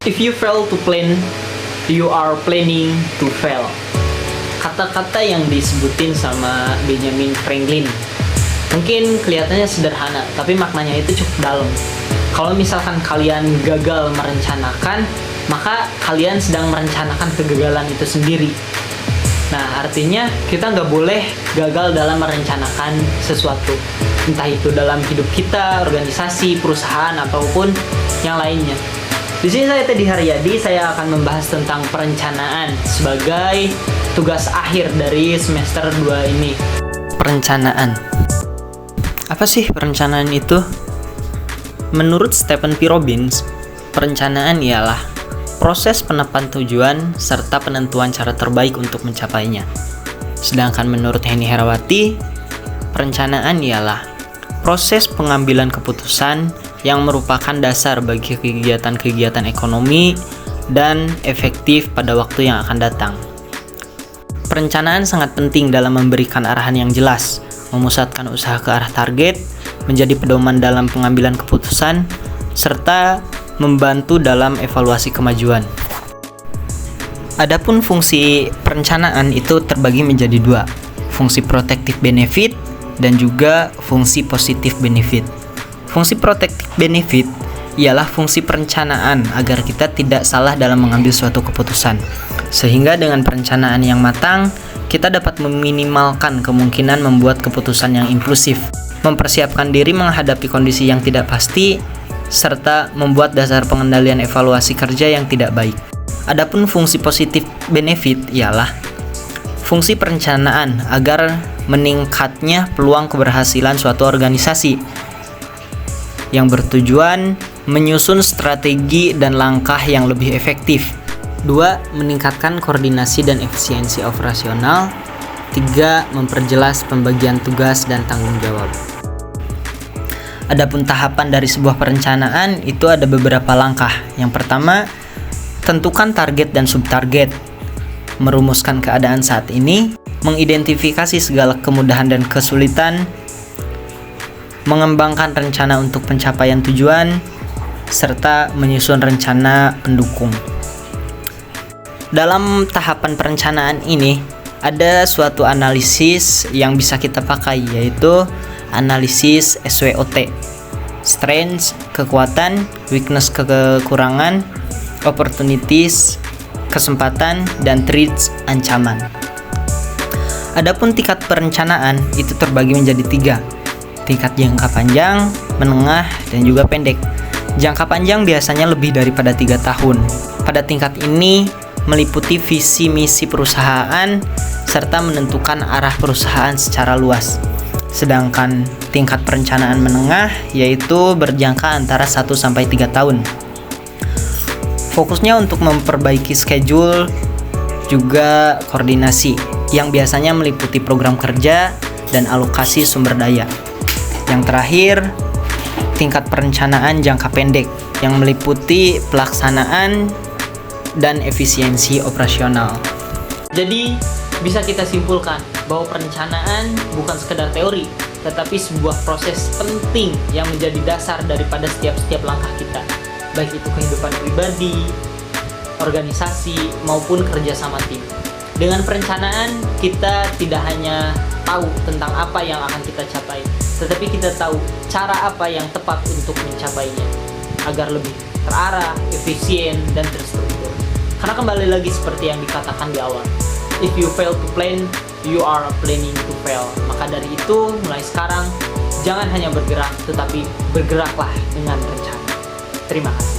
If you fail to plan, you are planning to fail. Kata-kata yang disebutin sama Benjamin Franklin mungkin kelihatannya sederhana, tapi maknanya itu cukup dalam. Kalau misalkan kalian gagal merencanakan, maka kalian sedang merencanakan kegagalan itu sendiri. Nah, artinya kita nggak boleh gagal dalam merencanakan sesuatu. Entah itu dalam hidup kita, organisasi, perusahaan, ataupun yang lainnya. Di sini saya Teddy Haryadi, saya akan membahas tentang perencanaan sebagai tugas akhir dari semester 2 ini. Perencanaan. Apa sih perencanaan itu? Menurut Stephen P. Robbins, perencanaan ialah proses penapan tujuan serta penentuan cara terbaik untuk mencapainya. Sedangkan menurut Henny Herawati, perencanaan ialah proses pengambilan keputusan yang merupakan dasar bagi kegiatan-kegiatan ekonomi dan efektif pada waktu yang akan datang. Perencanaan sangat penting dalam memberikan arahan yang jelas, memusatkan usaha ke arah target, menjadi pedoman dalam pengambilan keputusan, serta membantu dalam evaluasi kemajuan. Adapun fungsi perencanaan itu terbagi menjadi dua, fungsi protective benefit dan juga fungsi positive benefit. Fungsi protective benefit ialah fungsi perencanaan agar kita tidak salah dalam mengambil suatu keputusan. Sehingga dengan perencanaan yang matang, kita dapat meminimalkan kemungkinan membuat keputusan yang impulsif, mempersiapkan diri menghadapi kondisi yang tidak pasti, serta membuat dasar pengendalian evaluasi kerja yang tidak baik. Adapun fungsi positif benefit ialah fungsi perencanaan agar meningkatnya peluang keberhasilan suatu organisasi yang bertujuan menyusun strategi dan langkah yang lebih efektif. 2. Meningkatkan koordinasi dan efisiensi operasional. 3. Memperjelas pembagian tugas dan tanggung jawab. Adapun tahapan dari sebuah perencanaan itu ada beberapa langkah. Yang pertama, tentukan target dan subtarget, merumuskan keadaan saat ini, mengidentifikasi segala kemudahan dan kesulitan, mengembangkan rencana untuk pencapaian tujuan, serta menyusun rencana pendukung. Dalam tahapan perencanaan ini, ada suatu analisis yang bisa kita pakai, yaitu analisis SWOT, strengths, kekuatan, weakness, kekurangan, opportunities, kesempatan, dan threats, ancaman. Adapun tingkat perencanaan itu terbagi menjadi 3, tingkat jangka panjang, menengah, dan juga pendek. Jangka panjang biasanya lebih daripada 3 tahun. Pada tingkat ini meliputi visi misi perusahaan serta menentukan arah perusahaan secara luas. Sedangkan tingkat perencanaan menengah yaitu berjangka antara 1 sampai 3 tahun. Fokusnya untuk memperbaiki schedule juga koordinasi yang biasanya meliputi program kerja dan alokasi sumber daya. Yang terakhir, tingkat perencanaan jangka pendek yang meliputi pelaksanaan dan efisiensi operasional. Jadi, bisa kita simpulkan bahwa perencanaan bukan sekedar teori, tetapi sebuah proses penting yang menjadi dasar daripada setiap langkah kita, baik itu kehidupan pribadi, organisasi, maupun kerjasama tim. Dengan perencanaan, kita tidak hanya tahu tentang apa yang akan kita capai, tetapi kita tahu cara apa yang tepat untuk mencapainya, agar lebih terarah, efisien, dan terstruktur. Karena kembali lagi seperti yang dikatakan di awal, if you fail to plan, you are planning to fail. Maka dari itu, mulai sekarang, jangan hanya bergerak, tetapi bergeraklah dengan rencana. Terima kasih.